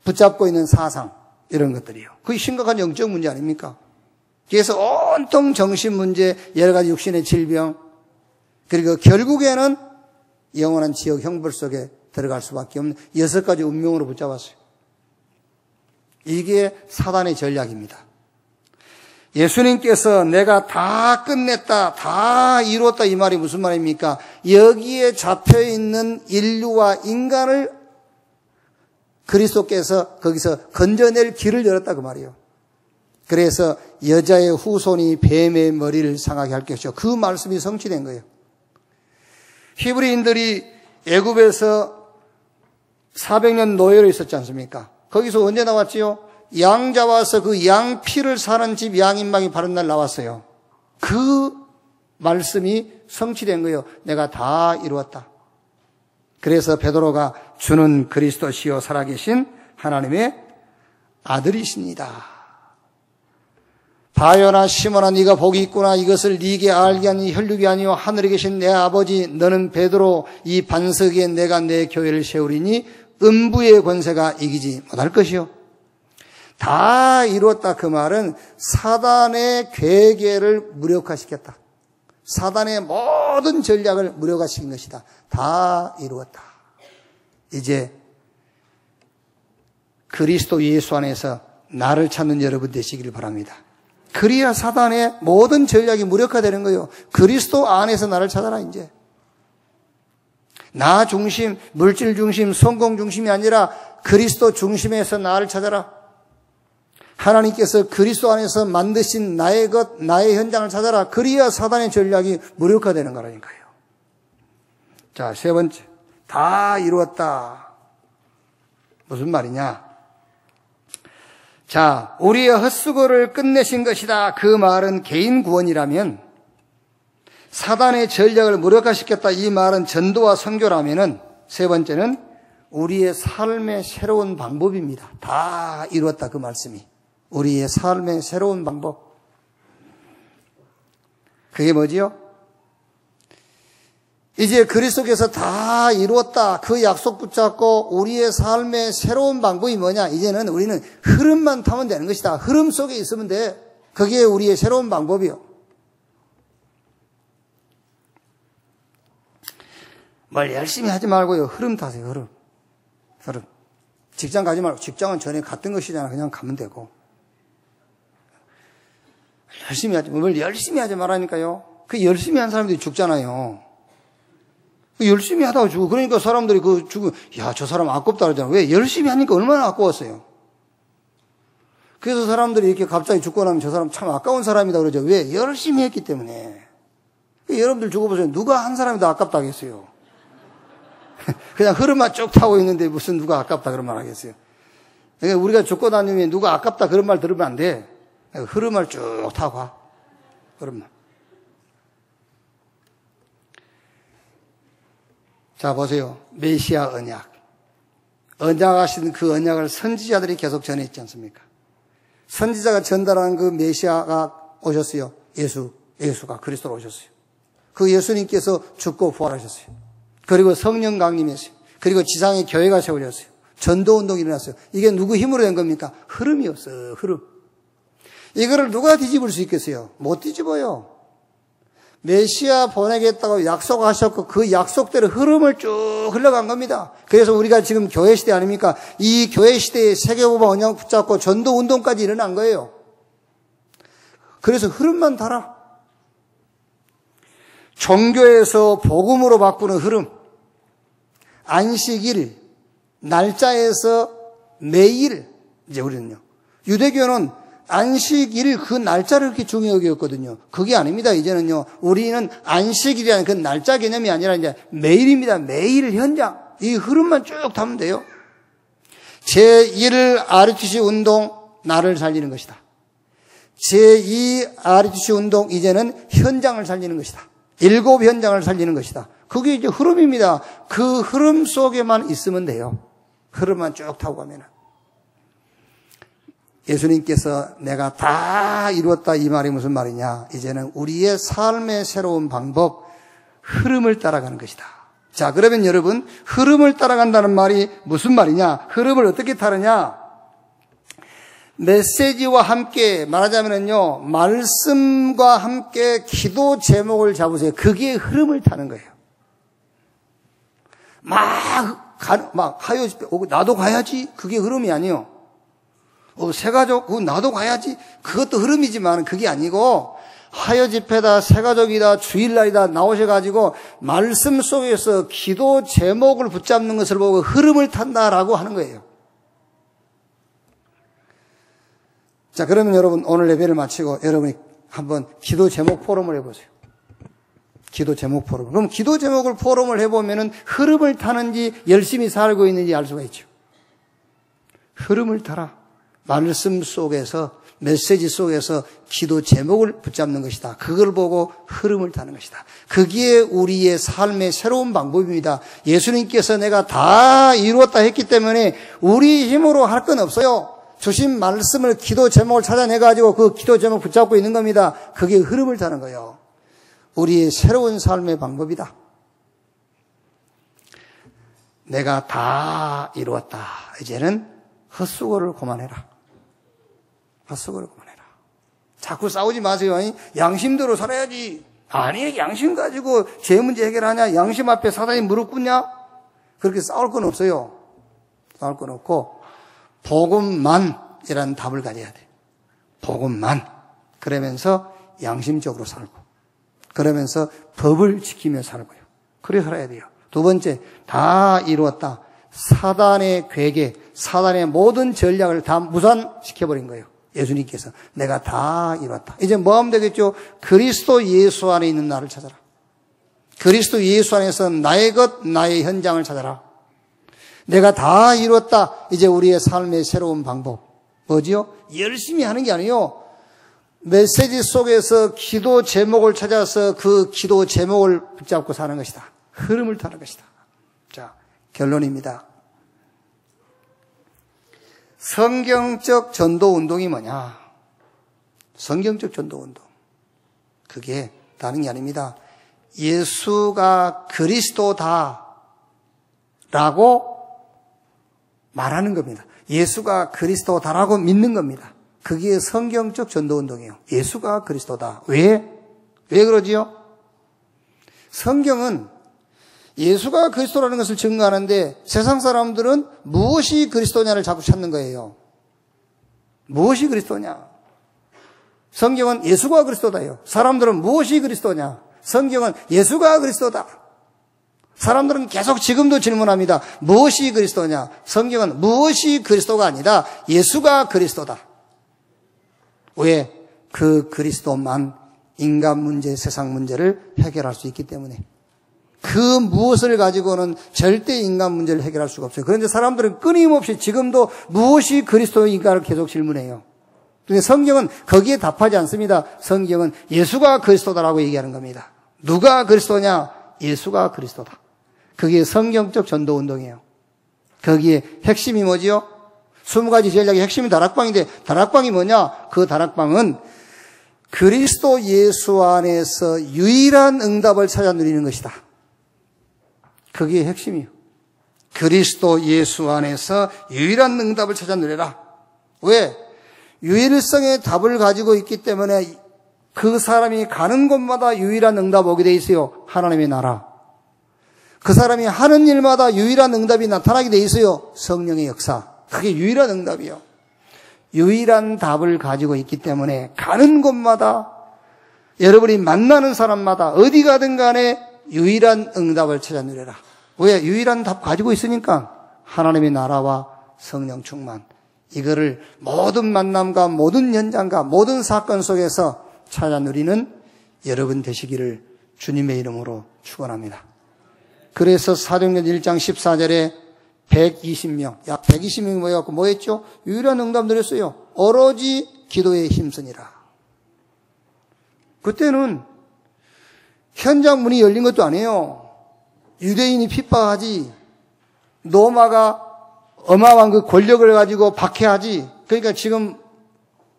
붙잡고 있는 사상, 이런 것들이요. 그게 심각한 영적 문제 아닙니까? 그래서 온통 정신 문제, 여러 가지 육신의 질병, 그리고 결국에는 영원한 지옥 형벌 속에 들어갈 수밖에 없는 6가지 운명으로 붙잡았어요. 이게 사단의 전략입니다. 예수님께서 내가 다 끝냈다, 다 이루었다, 이 말이 무슨 말입니까? 여기에 잡혀있는 인류와 인간을 그리스도께서 거기서 건져낼 길을 열었다, 그 말이에요. 그래서 여자의 후손이 뱀의 머리를 상하게 할 것이요. 그 말씀이 성취된 거예요. 히브리인들이 애굽에서 400년 노예로 있었지 않습니까? 거기서 언제 나왔지요? 양 잡아서 그 양 피를 사는 집 양인막이 바른 날 나왔어요. 그 말씀이 성취된 거예요. 내가 다 이루었다. 그래서 베드로가 주는 그리스도시요 살아계신 하나님의 아들이십니다. 바요나 시몬아 네가 복이 있구나. 이것을 네게 알게 하니 혈육이 아니요 하늘에 계신 내 아버지. 너는 베드로 이 반석 위에 내가 내 교회를 세우리니 음부의 권세가 이기지 못할 것이요. 다 이루었다, 그 말은 사단의 괴계를 무력화시켰다. 사단의 모든 전략을 무력화시킨 것이다. 다 이루었다. 이제 그리스도 예수 안에서 나를 찾는 여러분 되시기를 바랍니다. 그래야 사단의 모든 전략이 무력화되는 거예요. 그리스도 안에서 나를 찾아라. 이제 나 중심, 물질 중심, 성공 중심이 아니라 그리스도 중심에서 나를 찾아라. 하나님께서 그리스도 안에서 만드신 나의 것, 나의 현장을 찾아라. 그래야 사단의 전략이 무력화되는 거라니까요. 자, 세 번째. 다 이루었다. 무슨 말이냐? 자, 우리의 헛수고를 끝내신 것이다. 그 말은 개인 구원이라면, 사단의 전략을 무력화시켰다. 이 말은 전도와 선교라면은, 세 번째는 우리의 삶의 새로운 방법입니다. 다 이루었다, 그 말씀이. 우리의 삶의 새로운 방법. 그게 뭐지요? 이제 그리스도께서 다 이루었다. 그 약속 붙잡고 우리의 삶의 새로운 방법이 뭐냐? 이제는 우리는 흐름만 타면 되는 것이다. 흐름 속에 있으면 돼. 그게 우리의 새로운 방법이요. 뭘 열심히 하지 말고요. 흐름 타세요. 흐름. 직장 가지 말고. 직장은 전에 갔던 것이잖아. 그냥 가면 되고. 뭘 열심히 하지 말라니까요. 그 열심히 한 사람들이 죽잖아요. 열심히 하다가 죽어. 그러니까 사람들이 야, 저 사람 아깝다 그러잖아. 왜? 열심히 하니까 얼마나 아까웠어요. 그래서 사람들이 이렇게 갑자기 죽고 나면 저 사람 참 아까운 사람이다 그러죠. 왜? 열심히 했기 때문에. 여러분들 죽어보세요. 누가 한 사람이 더 아깝다 하겠어요? 그냥 흐름만 쭉 타고 있는데 무슨 누가 아깝다 그런 말 하겠어요? 그러니까 우리가 죽고 나면 누가 아깝다 그런 말 들으면 안 돼. 흐름을 쭉 타고 가. 흐름만. 자, 보세요. 메시아 언약. 언약하신 그 언약을 선지자들이 계속 전했지 않습니까? 선지자가 전달한 그 메시아가 오셨어요. 예수가 그리스도로 오셨어요. 그 예수님께서 죽고 부활하셨어요. 그리고 성령 강림했어요. 그리고 지상에 교회가 세워졌어요. 전도운동이 일어났어요. 이게 누구 힘으로 된 겁니까? 흐름이었어요. 흐름. 이거를 누가 뒤집을 수 있겠어요? 못 뒤집어요. 메시아 보내겠다고 약속하셨고 그 약속대로 흐름을 쭉 흘러간 겁니다. 그래서 우리가 지금 교회 시대 아닙니까? 이 교회 시대에 세계보바 언약 붙잡고 전도운동까지 일어난 거예요. 그래서 흐름만 타라. 종교에서 복음으로 바꾸는 흐름, 안식일, 날짜에서 매일, 이제 우리는요. 유대교는 안식일 그 날짜를 그렇게 중요하게 여겼거든요. 그게 아닙니다. 이제는요. 우리는 안식일이라는 그 날짜 개념이 아니라 이제 매일입니다. 매일 현장. 이 흐름만 쭉 타면 돼요. 제1 RUTC 운동, 나를 살리는 것이다. 제2 RUTC 운동, 이제는 현장을 살리는 것이다. 7 현장을 살리는 것이다. 그게 이제 흐름입니다. 그 흐름 속에만 있으면 돼요. 흐름만 쭉 타고 가면은. 예수님께서 내가 다 이루었다 이 말이 무슨 말이냐? 이제는 우리의 삶의 새로운 방법, 흐름을 따라가는 것이다. 자, 그러면 여러분, 흐름을 따라간다는 말이 무슨 말이냐? 흐름을 어떻게 타느냐? 메시지와 함께, 말하자면요, 말씀과 함께 기도 제목을 잡으세요. 그게 흐름을 타는 거예요. 하요 집회, 나도 가야지. 그게 흐름이 아니요. 새가족, 나도 가야지. 그것도 흐름이지만 그게 아니고, 하여 집회다, 새가족이다, 주일날이다 나오셔가지고 말씀 속에서 기도 제목을 붙잡는 것을 보고 흐름을 탄다라고 하는 거예요. 자, 그러면 여러분 오늘 예배를 마치고 여러분이 한번 기도 제목 포럼을 해보세요. 기도 제목 포럼. 그럼 기도 제목을 포럼을 해보면은 흐름을 타는지 열심히 살고 있는지 알 수가 있죠. 흐름을 타라. 말씀 속에서, 메시지 속에서 기도 제목을 붙잡는 것이다. 그걸 보고 흐름을 타는 것이다. 그게 우리의 삶의 새로운 방법입니다. 예수님께서 내가 다 이루었다 했기 때문에 우리 힘으로 할 건 없어요. 주신 말씀을 기도 제목을 찾아내가지고 그 기도 제목 붙잡고 있는 겁니다. 그게 흐름을 타는 거예요. 우리의 새로운 삶의 방법이다. 내가 다 이루었다. 이제는 헛수고를 그만해라. 헛수고를 그만해라. 자꾸 싸우지 마세요. 양심대로 살아야지. 아니, 양심 가지고 제 문제 해결하냐? 양심 앞에 사단이 무릎 꿇냐? 그렇게 싸울 건 없어요. 싸울 건 없고 복음만이라는 답을 가져야 돼. 복음만. 그러면서 양심적으로 살고, 그러면서 법을 지키며 살고요. 그래 살아야 돼요. 두 번째, 다 이루었다. 사단의 괴계, 사단의 모든 전략을 다 무산시켜버린 거예요. 예수님께서 내가 다 이뤘다. 이제 뭐 하면 되겠죠? 그리스도 예수 안에 있는 나를 찾아라. 그리스도 예수 안에서 나의 것, 나의 현장을 찾아라. 내가 다 이뤘다. 이제 우리의 삶의 새로운 방법. 뭐지요? 열심히 하는 게 아니에요. 메시지 속에서 기도 제목을 찾아서 그 기도 제목을 붙잡고 사는 것이다. 흐름을 타는 것이다. 자, 결론입니다. 성경적 전도 운동이 뭐냐? 성경적 전도 운동. 그게 다른 게 아닙니다. 예수가 그리스도다라고 말하는 겁니다. 예수가 그리스도다라고 믿는 겁니다. 그게 성경적 전도 운동이에요. 예수가 그리스도다. 왜 그러지요? 성경은 예수가 그리스도라는 것을 증거하는데 세상 사람들은 무엇이 그리스도냐를 자꾸 찾는 거예요. 무엇이 그리스도냐? 성경은 예수가 그리스도다요. 사람들은 무엇이 그리스도냐? 성경은 예수가 그리스도다. 사람들은 계속 지금도 질문합니다. 무엇이 그리스도냐? 성경은 무엇이 그리스도가 아니다. 예수가 그리스도다. 왜? 그 그리스도만 인간 문제, 세상 문제를 해결할 수 있기 때문에. 그 무엇을 가지고는 절대 인간 문제를 해결할 수가 없어요. 그런데 사람들은 끊임없이 지금도 무엇이 그리스도인가를 계속 질문해요. 그런데 성경은 거기에 답하지 않습니다. 성경은 예수가 그리스도다라고 얘기하는 겁니다. 누가 그리스도냐? 예수가 그리스도다. 그게 성경적 전도 운동이에요. 거기에 핵심이 뭐지요? 20가지 전략의 핵심이 다락방인데 다락방이 뭐냐? 그 다락방은 그리스도 예수 안에서 유일한 응답을 찾아 누리는 것이다. 그게 핵심이에요. 그리스도 예수 안에서 유일한 응답을 찾아 누려라. 왜? 유일성의 답을 가지고 있기 때문에 그 사람이 가는 곳마다 유일한 응답 오게 돼 있어요. 하나님의 나라. 그 사람이 하는 일마다 유일한 응답이 나타나게 돼 있어요. 성령의 역사. 그게 유일한 응답이에요. 유일한 답을 가지고 있기 때문에 가는 곳마다 여러분이 만나는 사람마다 어디 가든 간에 유일한 응답을 찾아 누려라. 왜? 유일한 답 가지고 있으니까 하나님의 나라와 성령 충만. 이거를 모든 만남과 모든 현장과 모든 사건 속에서 찾아 누리는 여러분 되시기를 주님의 이름으로 축원합니다. 그래서 사도행전 1장 14절에 120명, 약 120명이 모여갖고 뭐 했죠? 유일한 응답 누렸어요. 오로지 기도에 힘쓰니라. 그때는 현장 문이 열린 것도 아니에요. 유대인이 핍박하지, 로마가 어마어마한 그 권력을 가지고 박해하지. 그러니까 지금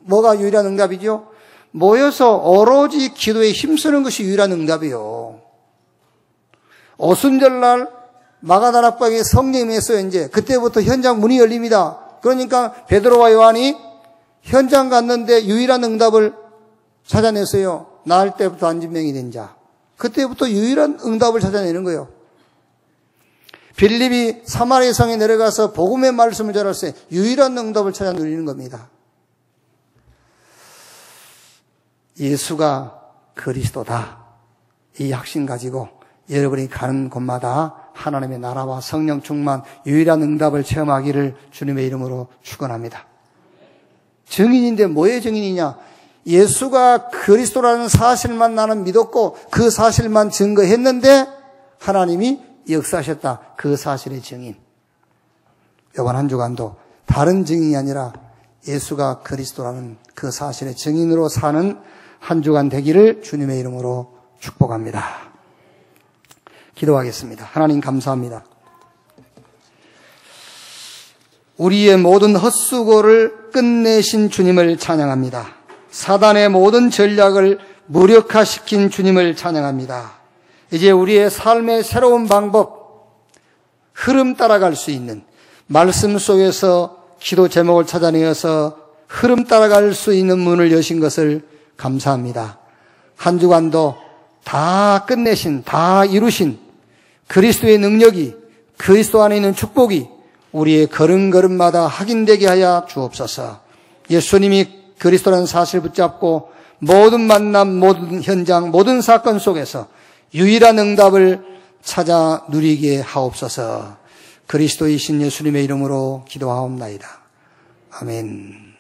뭐가 유일한 응답이죠? 모여서 오로지 기도에 힘쓰는 것이 유일한 응답이에요. 오순절날 마가다락방에 성령이 했어요. 이제 그때부터 현장 문이 열립니다. 그러니까 베드로와 요한이 현장 갔는데 유일한 응답을 찾아냈어요. 나을 때부터 안진병이 된 자. 그때부터 유일한 응답을 찾아내는 거예요. 빌립이 사마리아 성에 내려가서 복음의 말씀을 전했어요. 유일한 응답을 찾아 누리는 겁니다. 예수가 그리스도다. 이 확신 가지고 여러분이 가는 곳마다 하나님의 나라와 성령 충만 유일한 응답을 체험하기를 주님의 이름으로 축원합니다. 증인인데 뭐의 증인이냐? 예수가 그리스도라는 사실만 나는 믿었고 그 사실만 증거했는데 하나님이 역사하셨다. 그 사실의 증인. 이번 한 주간도 다른 증인이 아니라 예수가 그리스도라는 그 사실의 증인으로 사는 한 주간 되기를 주님의 이름으로 축복합니다. 기도하겠습니다. 하나님 감사합니다. 우리의 모든 헛수고를 끝내신 주님을 찬양합니다. 사단의 모든 전략을 무력화시킨 주님을 찬양합니다. 이제 우리의 삶의 새로운 방법, 흐름 따라갈 수 있는 말씀 속에서 기도 제목을 찾아내어서 흐름 따라갈 수 있는 문을 여신 것을 감사합니다. 한 주간도 다 끝내신, 다 이루신 그리스도의 능력이, 그리스도 안에 있는 축복이 우리의 걸음걸음마다 확인되게 하여 주옵소서. 예수님이 그리스도라는 사실을 붙잡고 모든 만남, 모든 현장, 모든 사건 속에서 유일한 응답을 찾아 누리게 하옵소서. 그리스도이신 예수님의 이름으로 기도하옵나이다. 아멘.